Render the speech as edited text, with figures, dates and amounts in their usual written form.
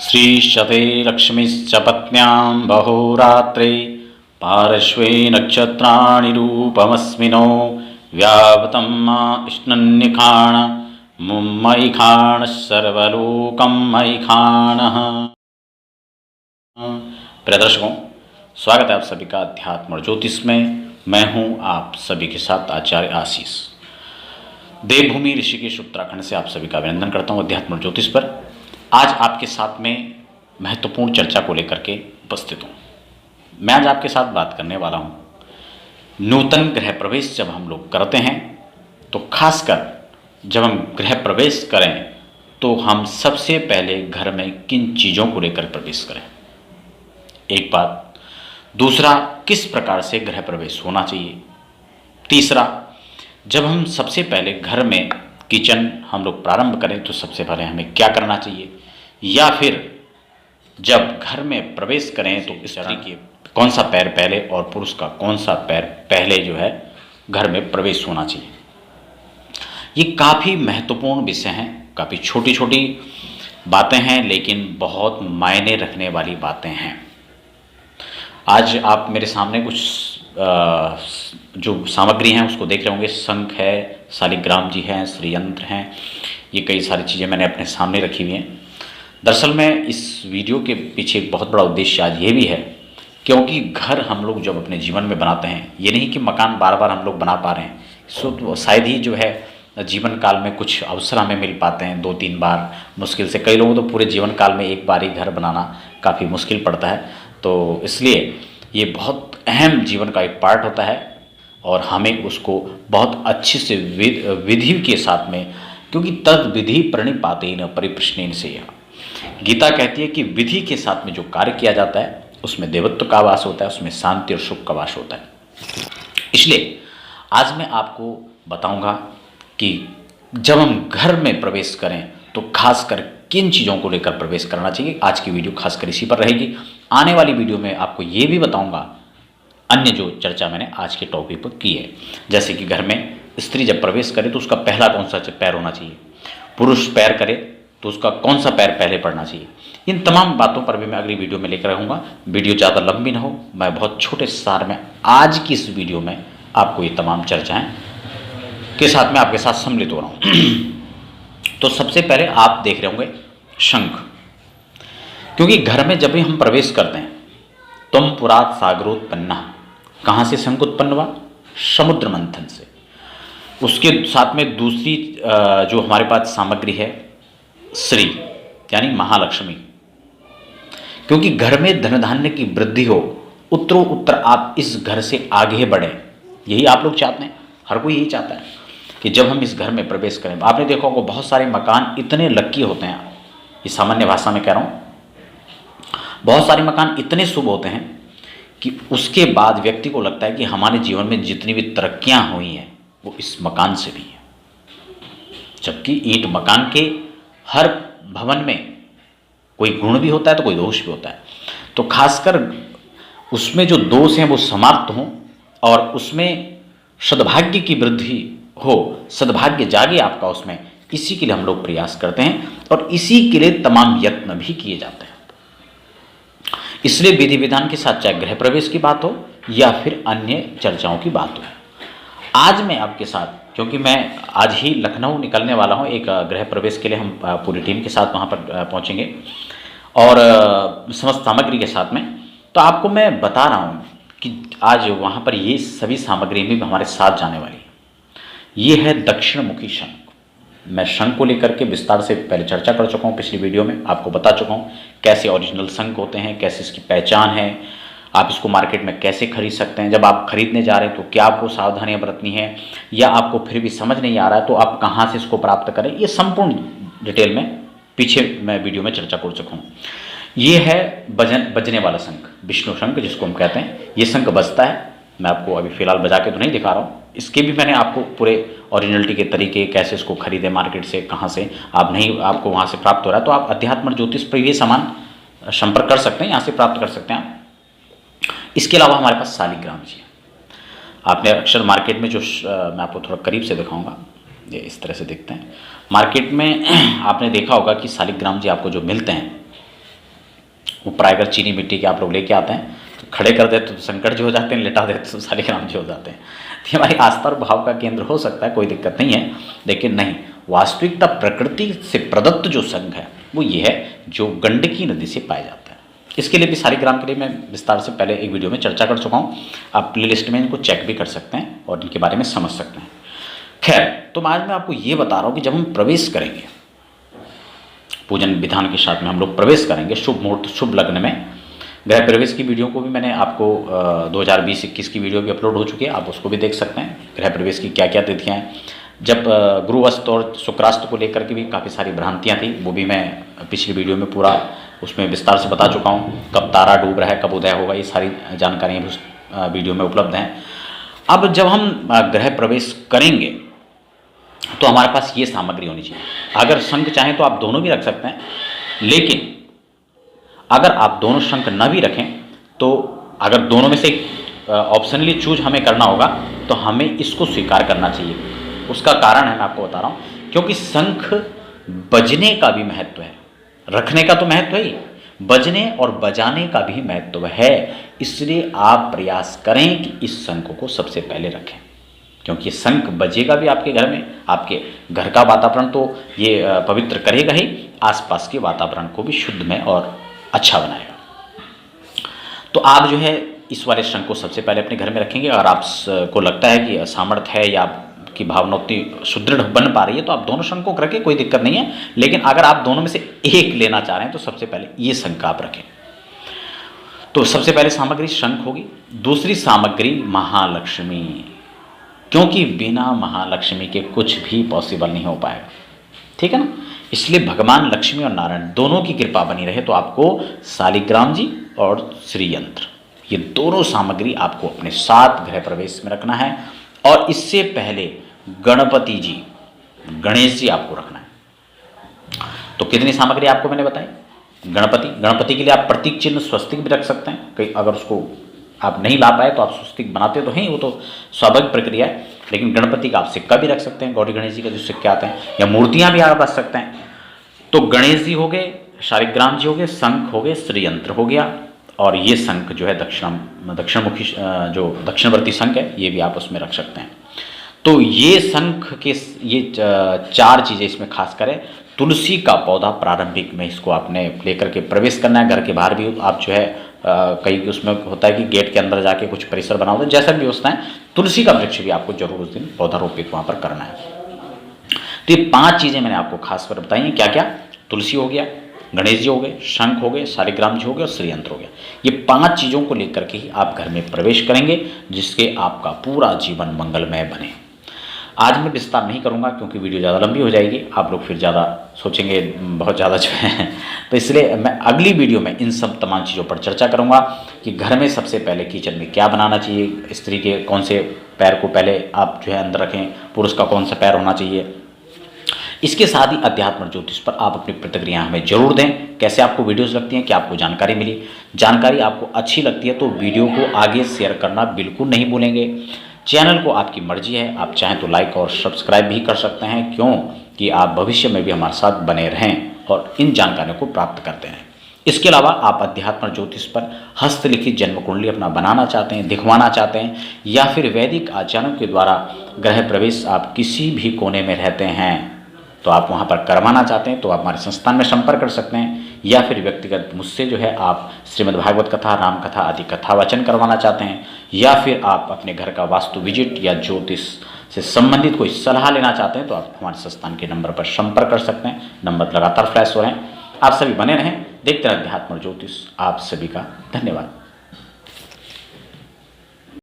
श्रीशते लक्ष्मीश्च पत्न्यां बहोरात्रे पार्श्वे नक्षत्राणि रूपमस्मिनो व्यावतं मा इष्णन्निखाण मुम्मयि खाण सर्वलोकं मयि खाणः। प्रिय दर्शकों, स्वागत है आप सभी का अध्यात्म और ज्योतिष में। मैं हूं आप सभी के साथ आचार्य आशीष। देवभूमि ऋषिकेश उत्तराखंड से आप सभी का अभिनंदन करता हूं अध्यात्म और ज्योतिष पर। आज आपके साथ में महत्वपूर्ण चर्चा को लेकर के उपस्थित हूँ। मैं आज आपके साथ बात करने वाला हूँ नूतन गृह प्रवेश जब हम लोग करते हैं तो खासकर जब हम गृह प्रवेश करें तो हम सबसे पहले घर में किन चीज़ों को लेकर प्रवेश करें, एक बात। दूसरा, किस प्रकार से गृह प्रवेश होना चाहिए। तीसरा, जब हम सबसे पहले घर में किचन हम लोग प्रारंभ करें तो सबसे पहले हमें क्या करना चाहिए, या फिर जब घर में प्रवेश करें तो इस तरीके कौन सा पैर पहले और पुरुष का कौन सा पैर पहले जो है घर में प्रवेश होना चाहिए। ये काफ़ी महत्वपूर्ण विषय हैं, काफ़ी छोटी छोटी बातें हैं लेकिन बहुत मायने रखने वाली बातें हैं। आज आप मेरे सामने कुछ जो सामग्री हैं उसको देख रहे होंगे। शंख है, शालिग्राम जी हैं, श्रीयंत्र हैं, ये कई सारी चीज़ें मैंने अपने सामने रखी हुई हैं। दरअसल में इस वीडियो के पीछे एक बहुत बड़ा उद्देश्य आज ये भी है, क्योंकि घर हम लोग जब अपने जीवन में बनाते हैं, ये नहीं कि मकान बार बार हम लोग बना पा रहे हैं, सो शायद ही जो है जीवन काल में कुछ अवसर हमें मिल पाते हैं 2-3 बार, मुश्किल से। कई लोगों तो पूरे जीवन काल में एक बार ही घर बनाना काफ़ी मुश्किल पड़ता है। तो इसलिए ये बहुत अहम जीवन का एक पार्ट होता है और हमें उसको बहुत अच्छे से विधि के साथ में, क्योंकि तद विधि प्रणिपातेन परिप्रश्नेन से, गीता कहती है कि विधि के साथ में जो कार्य किया जाता है उसमें देवत्व का वास होता है, उसमें शांति और सुख का वास होता है। इसलिए आज मैं आपको बताऊंगा कि जब हम घर में प्रवेश करें तो खासकर किन चीज़ों को लेकर प्रवेश करना चाहिए। आज की वीडियो खासकर इसी पर रहेगी। आने वाली वीडियो में आपको ये भी बताऊंगा अन्य जो चर्चा मैंने आज के टॉपिक पर की है, जैसे कि घर में स्त्री जब प्रवेश करे तो उसका पहला कौन सा पैर होना चाहिए, पुरुष पैर करे तो उसका कौन सा पैर पहले पड़ना चाहिए। इन तमाम बातों पर भी मैं अगली वीडियो में लेकर रहूँगा। वीडियो ज़्यादा लंबी ना हो, मैं बहुत छोटे सार में आज की इस वीडियो में आपको ये तमाम चर्चाएं के साथ में आपके साथ सम्मिलित हो रहा हूँ। तो सबसे पहले आप देख रहे होंगे शंख, क्योंकि घर में जब भी हम प्रवेश करते हैं तुम पुरात सागरोत्पन्ना, कहाँ से शंख उत्पन्न हुआ? समुद्र मंथन से। उसके साथ में दूसरी जो हमारे पास सामग्री है श्री यानी महालक्ष्मी, क्योंकि घर में धन धान्य की वृद्धि हो, उत्तरोत्तर आप इस घर से आगे बढ़ें, यही आप लोग चाहते हैं। हर कोई यही चाहता है कि जब हम इस घर में प्रवेश करें। आपने देखा होगा बहुत सारे मकान इतने लकी होते हैं, ये सामान्य भाषा में कह रहा हूँ, बहुत सारे मकान इतने शुभ होते हैं कि उसके बाद व्यक्ति को लगता है कि हमारे जीवन में जितनी भी तरक्कियाँ हुई हैं वो इस मकान से भी हैं। जबकि ईंट मकान के हर भवन में कोई गुण भी होता है तो कोई दोष भी होता है। तो खासकर उसमें जो दोष हैं वो समाप्त हों और उसमें सद्भाग्य की वृद्धि हो, सद्भाग्य जागे आपका उसमें, इसी के लिए हम लोग प्रयास करते हैं और इसी के लिए तमाम यत्न भी किए जाते हैं। इसलिए विधि विधान के साथ, चाहे गृह प्रवेश की बात हो या फिर अन्य चर्चाओं की बात हो, आज मैं आपके साथ, क्योंकि मैं आज ही लखनऊ निकलने वाला हूं एक गृह प्रवेश के लिए, हम पूरी टीम के साथ वहां पर पहुंचेंगे और समस्त सामग्री के साथ में। तो आपको मैं बता रहा हूं कि आज वहां पर ये सभी सामग्री भी हमारे साथ जाने वाली है। ये है दक्षिण मुखी शंख। मैं शंख को लेकर के विस्तार से पहले चर्चा कर चुका हूँ, पिछली वीडियो में आपको बता चुका हूँ कैसे ओरिजिनल शंख होते हैं, कैसे इसकी पहचान है, आप इसको मार्केट में कैसे खरीद सकते हैं, जब आप खरीदने जा रहे हैं तो क्या आपको सावधानियां बरतनी है, या आपको फिर भी समझ नहीं आ रहा है तो आप कहाँ से इसको प्राप्त करें, ये संपूर्ण डिटेल में पीछे मैं वीडियो में चर्चा कर चुका हूँ। ये है बजने वाला शंख, विष्णु शंख जिसको हम कहते हैं। ये शंख बजता है, मैं आपको अभी फिलहाल बजा के तो नहीं दिखा रहा हूँ, इसके भी मैंने आपको पूरे ओरिजिनलिटी के तरीके, कैसे इसको खरीदें मार्केट से, कहाँ से आप नहीं आपको वहाँ से प्राप्त हो रहा है तो आप अध्यात्म ज्योतिष पर ये सामान संपर्क कर सकते हैं, यहाँ से प्राप्त कर सकते हैं आप। इसके अलावा हमारे पास शालिग्राम जी है। आपने अक्सर मार्केट में जो मैं आपको थोड़ा करीब से दिखाऊंगा, ये इस तरह से दिखते हैं। मार्केट में आपने देखा होगा कि शालिग्राम जी आपको जो मिलते हैं ऊपर अगर चीनी मिट्टी के आप लोग लेके आते हैं तो खड़े कर देते तो शंकर जी हो जाते हैं, लेटा देते तो शालिग्राम जी हो जाते हैं। तो ये हमारी आस्था और भाव का केंद्र हो सकता है, कोई दिक्कत नहीं है, लेकिन नहीं, वास्तविकता प्रकृति से प्रदत्त जो शंख है वो ये है जो गंडकी नदी से पाया जाता है। इसके लिए भी शालिग्राम के लिए मैं विस्तार से पहले एक वीडियो में चर्चा कर चुका हूँ, आप प्ले लिस्ट में इनको चेक भी कर सकते हैं और इनके बारे में समझ सकते हैं। खैर, तो आज मैं आपको ये बता रहा हूँ कि जब हम प्रवेश करेंगे, पूजन विधान के साथ में हम लोग प्रवेश करेंगे शुभ मुहूर्त शुभ लग्न में। गृह प्रवेश की वीडियो को भी मैंने आपको 2020-21 की वीडियो भी अपलोड हो चुकी है, आप उसको भी देख सकते हैं। गृह प्रवेश की क्या क्या तिथियाँ हैं, जब गुरुअस्त और शुक्रास्त को लेकर के भी काफ़ी सारी भ्रांतियाँ थी, वो भी मैं पिछली वीडियो में पूरा उसमें विस्तार से बता चुका हूँ। कब तारा डूब रहा है, कब उदय होगा, ये सारी जानकारियाँ भी उस वीडियो में उपलब्ध हैं। अब जब हम गृह प्रवेश करेंगे तो हमारे पास ये सामग्री होनी चाहिए। अगर शंख चाहें तो आप दोनों भी रख सकते हैं, लेकिन अगर आप दोनों शंख न भी रखें तो अगर दोनों में से ऑप्शनली चूज हमें करना होगा तो हमें इसको स्वीकार करना चाहिए। उसका कारण है मैं आपको बता रहा हूँ, क्योंकि शंख बजने का भी महत्व है, रखने का तो महत्व ही, बजने और बजाने का भी महत्व है। इसलिए आप प्रयास करें कि इस शंख को सबसे पहले रखें, क्योंकि शंख बजेगा भी आपके घर में, आपके घर का वातावरण तो ये पवित्र करेगा ही, आसपास के वातावरण को भी शुद्ध में और अच्छा बनाएगा। तो आप जो है इस वाले शंख को सबसे पहले अपने घर में रखेंगे। अगर आपको लगता है कि सामर्थ्य है या आपकी भावना उतनी सुदृढ़ बन पा रही है तो आप दोनों शंख को रखें, कोई दिक्कत नहीं है। लेकिन अगर आप दोनों में से एक लेना चाह रहे हैं तो सबसे पहले ये शंख आप रखें। तो सबसे पहले सामग्री शंख होगी। दूसरी सामग्री महालक्ष्मी, क्योंकि बिना महालक्ष्मी के कुछ भी पॉसिबल नहीं हो पाएगा, ठीक है ना। इसलिए भगवान लक्ष्मी और नारायण दोनों की कृपा बनी रहे तो आपको शालिग्राम जी और श्री यंत्र, ये दोनों सामग्री आपको अपने साथ गृह प्रवेश में रखना है। और इससे पहले गणपति जी, गणेश जी आपको रखना है। तो कितनी सामग्री आपको मैंने बताई। गणपति के लिए आप प्रतीक चिन्ह स्वस्तिक भी रख सकते हैं, कहीं अगर उसको आप नहीं ला पाए तो आप स्वस्तिक बनाते तो हैं, वो तो स्वाभाविक प्रक्रिया है। लेकिन गणपति का आप सिक्का भी रख सकते हैं, गौरी गणेश जी का जो सिक्के आते हैं, या मूर्तियां भी आप रख सकते हैं। तो गणेश जी हो गए, शालिग्राम जी हो गए, शंख हो गए, श्रीयंत्र हो गया, और ये शंख जो है दक्षिणमुखी जो दक्षिणवर्ती शंख है ये भी आप उसमें रख सकते हैं। तो ये शंख के ये 4 चीज़ें इसमें खास करें। तुलसी का पौधा प्रारंभिक में इसको आपने लेकर के प्रवेश करना है। घर के बाहर भी आप जो है कई उसमें होता है कि गेट के अंदर जाके कुछ परिसर बना होता है, जैसा भी व्यवस्था है, तुलसी का वृक्ष भी आपको जरूर उस दिन पौधारोपित वहाँ पर करना है। तो ये 5 चीज़ें मैंने आपको खास कर बताई हैं। क्या क्या? तुलसी हो गया, गणेश जी हो गए, शंख हो गए, शालिग्राम जी हो गए और श्रीयंत्र हो गया। ये 5 चीज़ों को लेकर के ही आप घर में प्रवेश करेंगे, जिसके आपका पूरा जीवन मंगलमय बने। आज मैं विस्तार नहीं करूंगा क्योंकि वीडियो ज़्यादा लंबी हो जाएगी, आप लोग फिर ज़्यादा सोचेंगे बहुत ज़्यादा जो है। तो इसलिए मैं अगली वीडियो में इन सब तमाम चीज़ों पर चर्चा करूंगा कि घर में सबसे पहले किचन में क्या बनाना चाहिए, स्त्री के कौन से पैर को पहले आप जो है अंदर रखें, पुरुष का कौन सा पैर होना चाहिए। इसके साथ ही अध्यात्म और ज्योतिष पर आप अपनी प्रतिक्रिया हमें जरूर दें। कैसे आपको वीडियोस लगती हैं, क्या आपको जानकारी मिली। जानकारी आपको अच्छी लगती है तो वीडियो को आगे शेयर करना बिल्कुल नहीं भूलेंगे। चैनल को आपकी मर्जी है, आप चाहें तो लाइक और सब्सक्राइब भी कर सकते हैं, क्यों कि आप भविष्य में भी हमारे साथ बने रहें और इन जानकारियों को प्राप्त करते रहें। इसके अलावा आप अध्यात्म और ज्योतिष पर हस्तलिखित जन्म कुंडली अपना बनाना चाहते हैं, दिखवाना चाहते हैं, या फिर वैदिक आचार्यों के द्वारा गृह प्रवेश आप किसी भी कोने में रहते हैं तो आप वहाँ पर करवाना चाहते हैं तो आप हमारे संस्थान में संपर्क कर सकते हैं, या फिर व्यक्तिगत मुझसे जो है आप श्रीमद् भागवत कथा, राम कथा आदि कथा वाचन करवाना चाहते हैं, या फिर आप अपने घर का वास्तु विजिट या ज्योतिष से संबंधित कोई सलाह लेना चाहते हैं तो आप हमारे संस्थान के नंबर पर संपर्क कर सकते हैं। नंबर लगातार फ्लैश हो रहे हैं। आप सभी बने रहें, देखते रहें अध्यात्म और ज्योतिष। आप सभी का धन्यवाद।